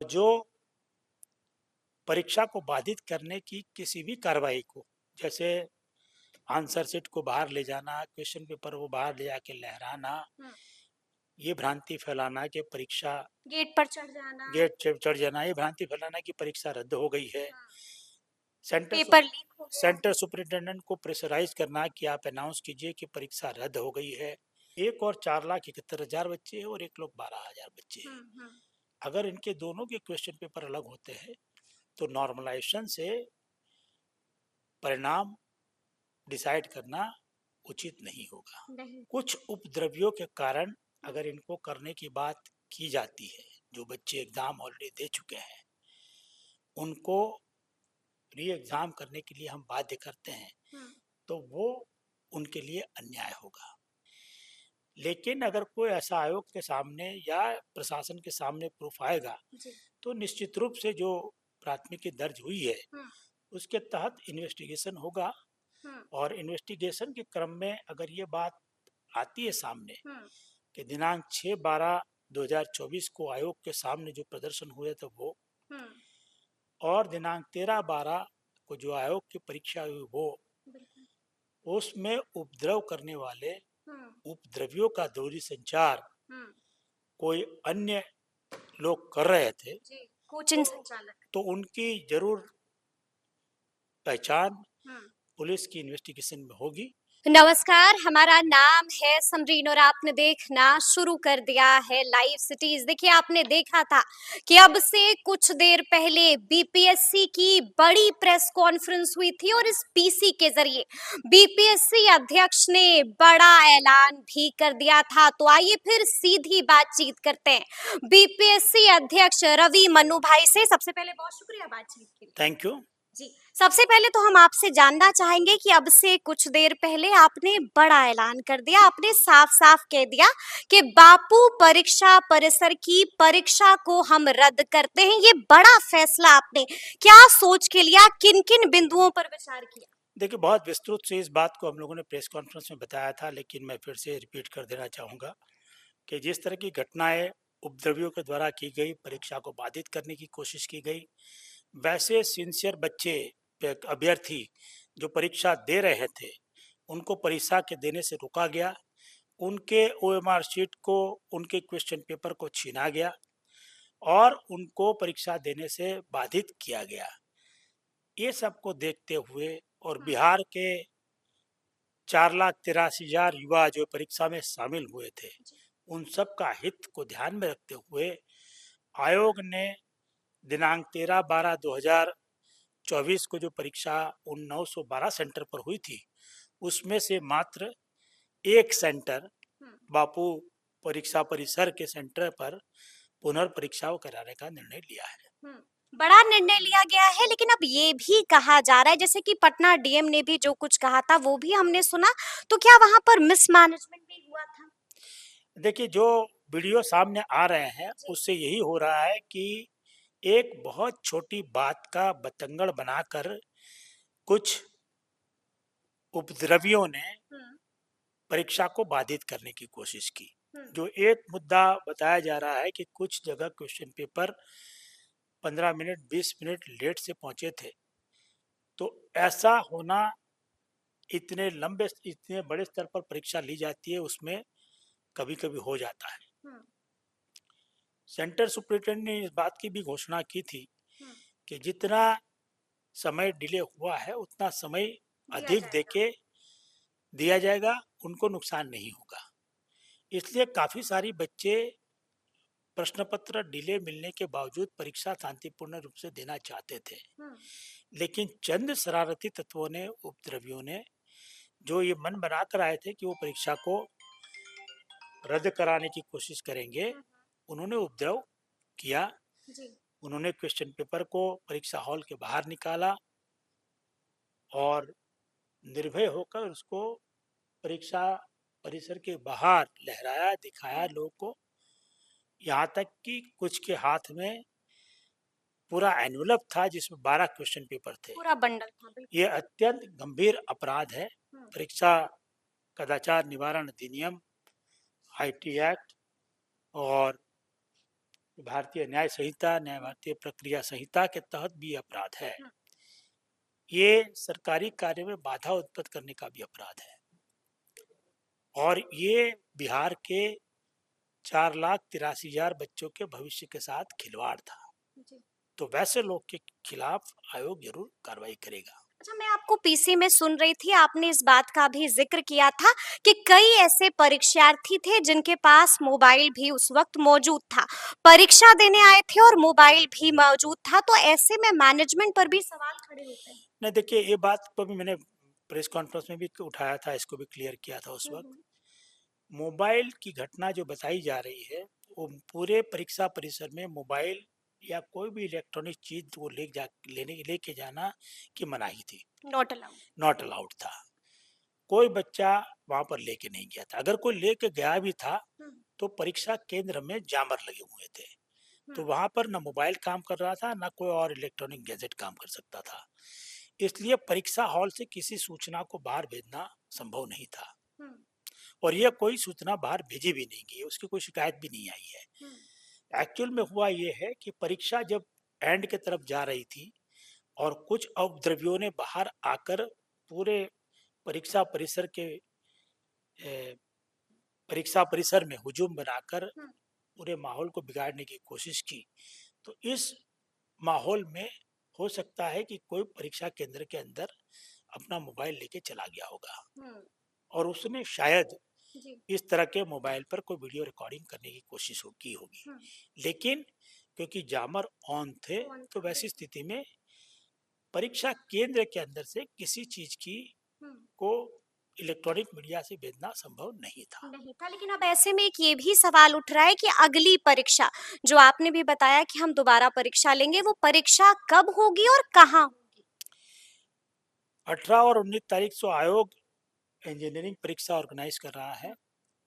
जो परीक्षा को बाधित करने की किसी भी कार्रवाई को, जैसे आंसर शीट को बाहर ले जाना, क्वेश्चन पेपर वो बाहर ले जाके लहराना, ये भ्रांति फैलाना कि परीक्षा गेट पर चढ़ जाना, चढ़ जाना, ये भ्रांति फैलाना कि परीक्षा रद्द हो गई है। पेपर लीक हो गया। सेंटर सुपरिटेंडेंट को प्रेशराइज करना कि आप अनाउंस कीजिए कि परीक्षा रद्द हो गई है। 1,04,71,000 बच्चे हैं और 1,12,000 बच्चे हैं। अगर इनके दोनों के क्वेश्चन पेपर अलग होते हैं तो नॉर्मलाइजेशन से परिणाम डिसाइड करना उचित नहीं होगा। कुछ उपद्रवियों के कारण अगर इनको करने की बात की जाती है, जो बच्चे एग्जाम ऑलरेडी दे चुके हैं उनको री एग्जाम करने के लिए हम बाध्य करते हैं, तो वो उनके लिए अन्याय होगा। लेकिन अगर कोई ऐसा आयोग के सामने या प्रशासन के सामने प्रूफ आएगा तो निश्चित रूप से जो प्राथमिकी दर्ज हुई है उसके तहत इन्वेस्टिगेशन होगा और इन्वेस्टिगेशन के क्रम में अगर ये बात आती है सामने कि दिनांक 6/12/2024 को आयोग के सामने जो प्रदर्शन हुए थे वो और दिनांक 13/12 को जो आयोग की परीक्षा हुई वो, उसमें उपद्रव करने वाले उपद्रवियों का दोहरी संचार कोई अन्य लोग कर रहे थे कोचिंग संचालक, तो उनकी जरूर पहचान पुलिस की इन्वेस्टिगेशन में होगी। नमस्कार, हमारा नाम है समरीन और आपने देखना शुरू कर दिया है लाइव सिटीज। देखिए, आपने देखा था कि अब से कुछ देर पहले बीपीएससी की बड़ी प्रेस कॉन्फ्रेंस हुई थी और इस पीसी के जरिए बीपीएससी अध्यक्ष ने बड़ा ऐलान भी कर दिया था। तो आइए फिर सीधी बातचीत करते हैं बीपीएससी अध्यक्ष रवि मनु भाई से। सबसे पहले बहुत शुक्रिया बातचीत के लिए। थैंक यू जी, सबसे पहले तो हम आपसे जानना चाहेंगे कि अब से कुछ देर पहले आपने बड़ा ऐलान कर दिया, आपने साफ साफ कह दिया कि बापू परीक्षा परिसर की परीक्षा को हम रद्द करते हैं। ये बड़ा फैसला आपने क्या सोच के लिया, किन किन बिंदुओं पर विचार किया? देखिए, बहुत विस्तृत से इस बात को हम लोगों ने प्रेस कॉन्फ्रेंस में बताया था, लेकिन मैं फिर से रिपीट कर देना चाहूँगा कि जिस तरह की घटनाएं उपद्रवियों के द्वारा की गई, परीक्षा को बाधित करने की कोशिश की गई, वैसे सिंसियर बच्चे अभ्यर्थी जो परीक्षा दे रहे थे उनको परीक्षा के देने से रोका गया, उनके ओएमआर शीट को, उनके क्वेश्चन पेपर को छीना गया और उनको परीक्षा देने से बाधित किया गया। ये सब को देखते हुए और बिहार के 4,83,000 युवा जो परीक्षा में शामिल हुए थे उन सब का हित को ध्यान में रखते हुए आयोग ने दिनांक 13/12/2024 को जो परीक्षा उन 912 सेंटर पर हुई थी उसमें से मात्र एक सेंटर बापू परीक्षा परिसर के सेंटर पर पुनर्परीक्षा कराने का निर्णय लिया है। बड़ा निर्णय लिया गया है, लेकिन अब ये भी कहा जा रहा है, जैसे कि पटना डीएम ने भी जो कुछ कहा था वो भी हमने सुना, तो क्या वहां पर मिसमैनेजमेंट भी हुआ था? देखिए, जो वीडियो सामने आ रहे हैं उससे यही हो रहा है कि एक बहुत छोटी बात का बतंगड़ बनाकर कुछ उपद्रवियों ने परीक्षा को बाधित करने की कोशिश की। जो एक मुद्दा बताया जा रहा है कि कुछ जगह question paper 15 minute 20 minute late से पहुंचे थे, तो ऐसा होना, इतने बड़े स्तर पर परीक्षा ली जाती है उसमें कभी कभी हो जाता है। सेंटर सुपरिटेंडेंट ने इस बात की भी घोषणा की थी कि जितना समय डिले हुआ है उतना समय अधिक देके दिया जाएगा, उनको नुकसान नहीं होगा। इसलिए काफी सारी बच्चे प्रश्न पत्र डिले मिलने के बावजूद परीक्षा शांतिपूर्ण रूप से देना चाहते थे, लेकिन चंद शरारती तत्वों ने, उपद्रवियों ने, जो ये मन बनाकर आए थे कि वो परीक्षा को रद्द कराने की कोशिश करेंगे, उन्होंने उपद्रव किया। उन्होंने क्वेश्चन पेपर को परीक्षा हॉल के बाहर निकाला और निर्भय होकर उसको परीक्षा परिसर के बाहर लहराया, दिखाया लोगों को, यहाँ तक कि कुछ के हाथ में पूरा एनवलप था जिसमें 12 क्वेश्चन पेपर थे। पूरा बंडल था। ये अत्यंत गंभीर अपराध है। परीक्षा कदाचार निवारण अधिनियम, आईटी एक्ट और भारतीय न्याय संहिता, भारतीय प्रक्रिया संहिता के तहत भी अपराध है। ये सरकारी कार्य में बाधा उत्पन्न करने का भी अपराध है और ये बिहार के 4,83,000 बच्चों के भविष्य के साथ खिलवाड़ था। तो वैसे लोग के खिलाफ आयोग जरूर कार्रवाई करेगा। अच्छा, मैं आपको पीसी में सुन रही थी, आपने इस बात का भी जिक्र किया था कि कई ऐसे परीक्षार्थी थे जिनके पास मोबाइल भी उस वक्त मौजूद था, परीक्षा देने आए थे और मोबाइल भी मौजूद था, तो ऐसे में मैनेजमेंट पर भी सवाल खड़े होते हैं। नहीं, देखिए, ये बात को भी मैंने प्रेस कॉन्फ्रेंस में भी उठाया था, इसको भी क्लियर किया था उस वक्त। मोबाइल की घटना जो बताई जा रही है वो पूरे परीक्षा परिसर में मोबाइल या कोई भी इलेक्ट्रॉनिक चीज वो लेके जाना की मनाही थी, नॉट अलाउड था। कोई बच्चा वहां पर लेके नहीं गया था। अगर कोई लेके गया भी था तो परीक्षा केंद्र में जामर लगे हुए थे, तो वहां पर ना मोबाइल काम कर रहा था ना कोई और इलेक्ट्रॉनिक गैजेट काम कर सकता था। इसलिए परीक्षा हॉल से किसी सूचना को बाहर भेजना संभव नहीं था और यह कोई सूचना बाहर भेजी भी नहीं गई, उसकी कोई शिकायत भी नहीं आई है। एक्चुअल में हुआ यह है कि परीक्षा जब एंड के तरफ जा रही थी और कुछ उपद्रवियों ने बाहर आकर पूरे परीक्षा परिसर के परीक्षा परिसर में हुजूम बनाकर पूरे माहौल को बिगाड़ने की कोशिश की, तो इस माहौल में हो सकता है कि कोई परीक्षा केंद्र के अंदर अपना मोबाइल लेके चला गया होगा और उसने शायद इस तरह के मोबाइल पर कोई वीडियो रिकॉर्डिंग करने की कोशिश की होगी, लेकिन क्योंकि जामर ऑन थे तो वैसी स्थिति में परीक्षा केंद्र के अंदर से किसी चीज की को इलेक्ट्रॉनिक मीडिया से भेजना संभव नहीं था। लेकिन अब ऐसे में एक ये भी सवाल उठ रहा है कि अगली परीक्षा, जो आपने भी बताया कि हम दोबारा परीक्षा लेंगे, वो परीक्षा कब होगी और कहाँ होगी? 18 और 19 तारीख को आयोग इंजीनियरिंग परीक्षा ऑर्गेनाइज कर रहा है।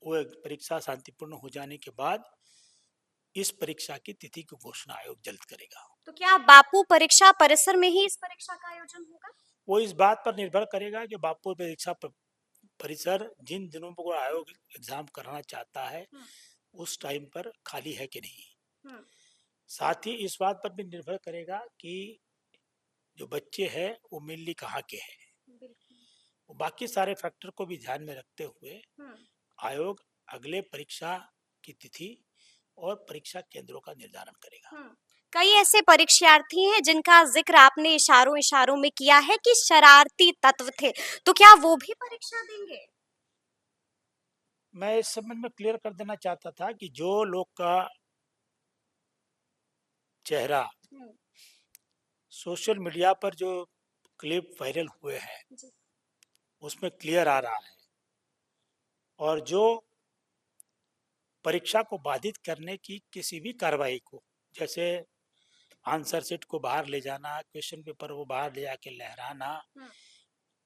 वो परीक्षा शांतिपूर्ण हो जाने के बाद इस परीक्षा की तिथि की घोषणा आयोग जल्द करेगा। तो क्या बापू परीक्षा परिसर में ही इस परीक्षा का आयोजन होगा? वो इस बात पर निर्भर करेगा कि बापू परीक्षा परिसर जिन दिनों पर आयोग एग्जाम कराना चाहता है उस टाइम पर खाली है कि नहीं। साथ ही इस बात पर भी निर्भर करेगा कि जो बच्चे हैं वो मेनली कहाँ के हैं। बाकी सारे फैक्टर को भी ध्यान में रखते हुए आयोग अगले परीक्षा की तिथि और परीक्षा केंद्रों का निर्धारण करेगा। कई ऐसे परीक्षार्थी हैं जिनका जिक्र आपने इशारों इशारों में किया है कि शरारती तत्व थे, तो क्या वो भी परीक्षा देंगे? मैं इस संबंध में क्लियर कर देना चाहता था कि जो लोग का चेहरा सोशल मीडिया पर जो क्लिप वायरल हुए हैं उसमें क्लियर आ रहा है और जो परीक्षा को बाधित करने की किसी भी कार्रवाई को, जैसे आंसर शीट को बाहर ले जाना, क्वेश्चन पेपर को बाहर ले जाके लहराना,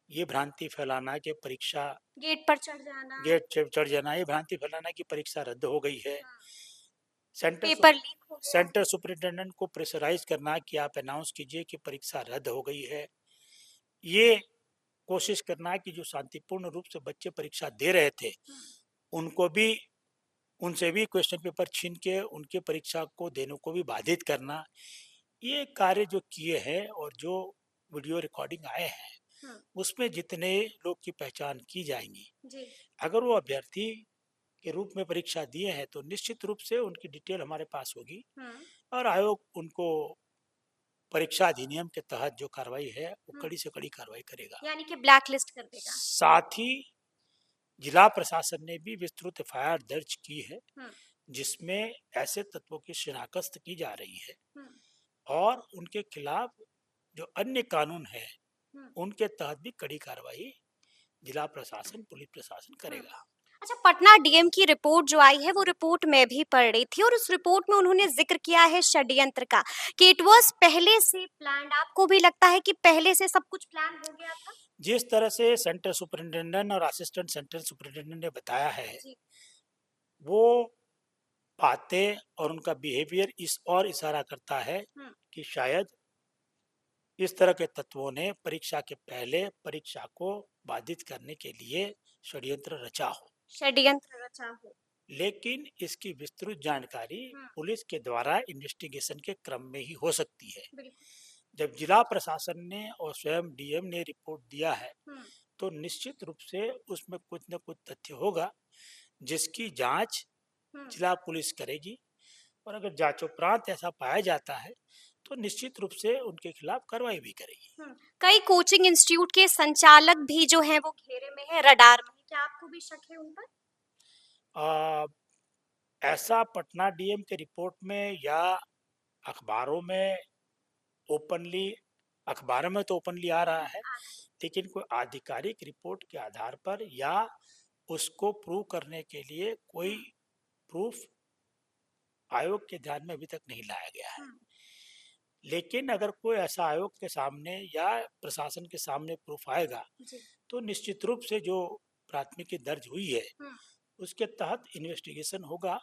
ये भ्रांति फैलाना कि परीक्षा गेट पर चढ़ जाना, ये भ्रांति फैलाना कि परीक्षा रद्द हो गई है। सेंटर सुपरिटेंडेंट को प्रेशराइज करना कि आप अनाउंस कीजिए कि परीक्षा रद्द हो गई है। ये कोशिश करना कि जो शांतिपूर्ण रूप से बच्चे परीक्षा दे रहे थे उनसे भी क्वेश्चन पेपर छीन के उनके परीक्षा को देने को भी बाधित करना, ये कार्य जो किए हैं और जो वीडियो रिकॉर्डिंग आए हैं उसमें जितने लोग की पहचान की जाएंगी, अगर वो अभ्यर्थी के रूप में परीक्षा दिए हैं तो निश्चित रूप से उनकी डिटेल हमारे पास होगी और आयोग उनको परीक्षा अधिनियम के तहत जो कार्रवाई है वो कड़ी से कड़ी कार्रवाई करेगा, यानी कि ब्लैक लिस्ट कर देगा। साथ ही जिला प्रशासन ने भी विस्तृत एफआईआर दर्ज की है जिसमें ऐसे तत्वों की शिनाख्त की जा रही है और उनके खिलाफ जो अन्य कानून है उनके तहत भी कड़ी कार्रवाई जिला प्रशासन, पुलिस प्रशासन करेगा। अच्छा, पटना डीएम की रिपोर्ट जो आई है वो रिपोर्ट मैं भी पढ़ रही थी और उस रिपोर्ट में उन्होंने जिक्र किया है षड्यंत्र का, कि इट वाज पहले से प्लान्ड। आपको भी लगता है कि पहले से सब कुछ प्लान हो गया था? जिस तरह से सेंटर सुपरिटेंडेंट और असिस्टेंट सेंटर सुपरिटेंडेंट ने बताया है वो बातें और उनका बिहेवियर इस और इशारा करता है कि शायद इस तरह के तत्वों ने परीक्षा के पहले परीक्षा को बाधित करने के लिए षड्यंत्र रचा हो। लेकिन इसकी विस्तृत जानकारी पुलिस के द्वारा इन्वेस्टिगेशन के क्रम में ही हो सकती है। जब जिला प्रशासन ने और स्वयं डीएम ने रिपोर्ट दिया है तो निश्चित रूप से उसमें कुछ न कुछ तथ्य होगा जिसकी जांच जिला पुलिस करेगी, और अगर जांचोपरांत ऐसा पाया जाता है तो निश्चित रूप से उनके खिलाफ कार्रवाई भी करेगी। कई कोचिंग इंस्टीट्यूट के संचालक भी जो हैं वो घेरे में है, रडार में है। क्या आपको भी शक है उन पर? ऐसा पटना डीएम के रिपोर्ट में या अखबारों में अखबारों में तो ओपनली आ रहा है, लेकिन कोई आधिकारिक रिपोर्ट के आधार पर या उसको प्रूव करने के लिए कोई प्रूफ आयोग के ध्यान में अभी तक नहीं लाया गया है। लेकिन अगर कोई ऐसा आयोग के सामने या प्रशासन के सामने प्रूफ आएगा तो निश्चित रूप से जो प्राथमिकी दर्ज हुई है उसके तहत इन्वेस्टिगेशन होगा,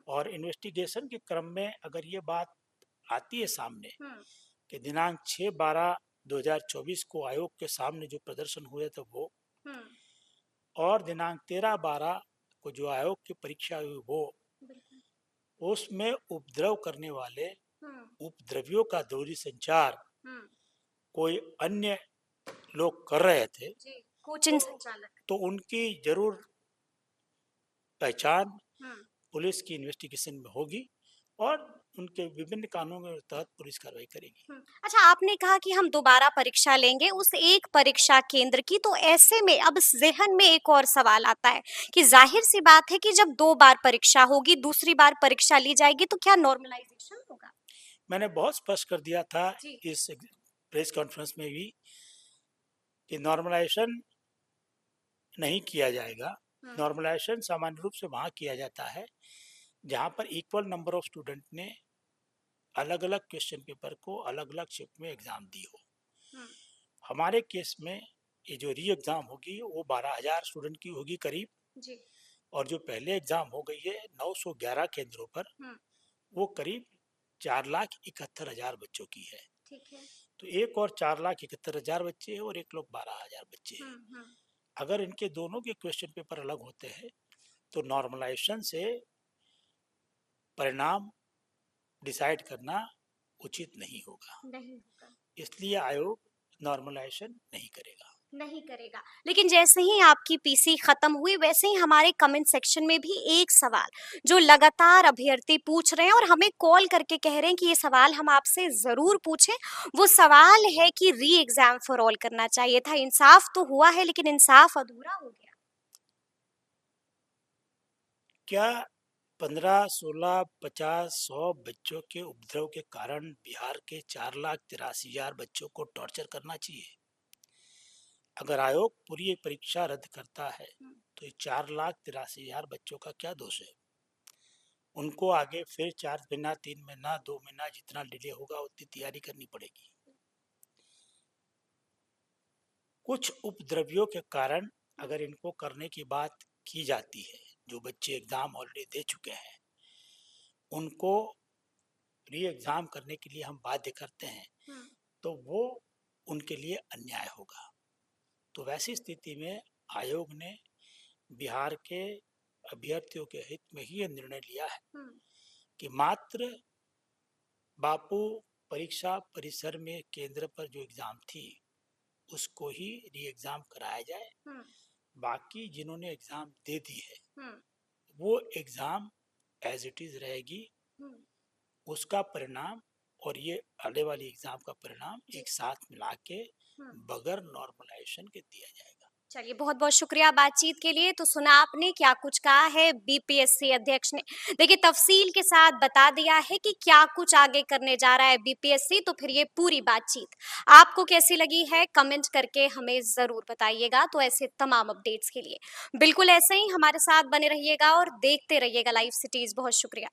और इन्वेस्टिगेशन के क्रम में अगर ये बात आती है सामने कि दिनांक 6/12/2024 को आयोग के सामने जो प्रदर्शन हुए थे वो, और दिनांक 13/12 को जो आयोग की परीक्षा हुई वो, उसमें उपद्रव करने वाले उपद्रवियों का दोहरी संचार कोई अन्य लोग कर रहे थे कोचिंग संचालक, तो उनकी जरूर पहचान पुलिस की इन्वेस्टिगेशन में होगी और उनके विभिन्न कानूनों के तहत पुलिस कार्रवाई करेगी। अच्छा, आपने कहा कि हम दोबारा परीक्षा लेंगे उस एक परीक्षा केंद्र की, तो ऐसे में अब ज़हन में एक और सवाल आता है कि जाहिर सी बात है कि जब 2 बार परीक्षा होगी, दूसरी बार परीक्षा ली जाएगी तो क्या नॉर्मलाइजेशन होगा? मैंने बहुत स्पष्ट कर दिया था इस प्रेस कॉन्फ्रेंस में भी कि नॉर्मलाइजेशन नहीं किया जाएगा। नॉर्मलाइजेशन सामान्य रूप से वहाँ किया जाता है जहाँ पर इक्वल नंबर ऑफ स्टूडेंट ने अलग अलग क्वेश्चन पेपर को अलग अलग शिफ्ट में एग्जाम दी हो। हमारे केस में ये जो री एग्जाम होगी वो 12,000 स्टूडेंट की होगी करीब जी। और जो पहले एग्जाम हो गई है 911 केंद्रों पर वो करीब 4,71,000 बच्चों की है। ठीक है। तो एक और 4,71,000 बच्चे हैं और एक लोग 12,000 बच्चे हैं। अगर इनके दोनों के क्वेश्चन पेपर अलग होते हैं तो नॉर्मलाइजेशन से परिणाम डिसाइड करना उचित नहीं होगा। इसलिए आयोग नॉर्मलाइजेशन नहीं करेगा। लेकिन जैसे ही आपकी पीसी खत्म हुई वैसे ही हमारे कमेंट सेक्शन में भी एक सवाल जो लगातार अभ्यर्थी पूछ रहे हैं और हमें कॉल करके कह रहे हैं कि ये सवाल हम आपसे जरूर पूछें, वो सवाल है कि री एग्जाम फॉर ऑल करना चाहिए था। इंसाफ तो हुआ है लेकिन इंसाफ अधूरा हो गया। क्या 15, 16, 50, 100 बच्चों के उपद्रव के कारण बिहार के 4,83,000 बच्चों को टॉर्चर करना चाहिए? अगर आयोग पूरी एक परीक्षा रद्द करता है तो 4,83,000 बच्चों का क्या दोष है? उनको आगे फिर 4 महीना, 3 महीना, 2 महीना जितना डिले होगा उतनी तैयारी करनी पड़ेगी। कुछ उपद्रवियों के कारण अगर इनको करने की बात की जाती है, जो बच्चे एग्जाम ऑलरेडी दे चुके हैं उनको री एग्जाम करने के लिए हम बाध्य करते हैं तो वो उनके लिए अन्याय होगा। तो वैसी स्थिति में आयोग ने बिहार के अभ्यर्थियों के हित में ही यह निर्णय लिया है कि मात्र बापू परीक्षा परिसर में केंद्र पर जो एग्जाम थी उसको ही री एग्जाम कराया जाए। बाकी जिन्होंने एग्जाम दे दी है वो एग्जाम एज इट इज रहेगी, उसका परिणाम और ये आने वाली एग्जाम का परिणाम एक साथ मिला के बगैर नॉर्मलाइजेशन के दिया जाएगा। चलिए, बहुत बहुत शुक्रिया बातचीत के लिए। तो सुना आपने क्या कुछ कहा है बीपीएससी अध्यक्ष ने। देखिए, तफसील के साथ बता दिया है कि क्या कुछ आगे करने जा रहा है बीपीएससी। तो फिर ये पूरी बातचीत आपको कैसी लगी है कमेंट करके हमें जरूर बताइएगा। तो ऐसे तमाम अपडेट्स के लिए बिल्कुल ऐसे ही हमारे साथ बने रहिएगा और देखते रहिएगा लाइव सिटीज। बहुत शुक्रिया।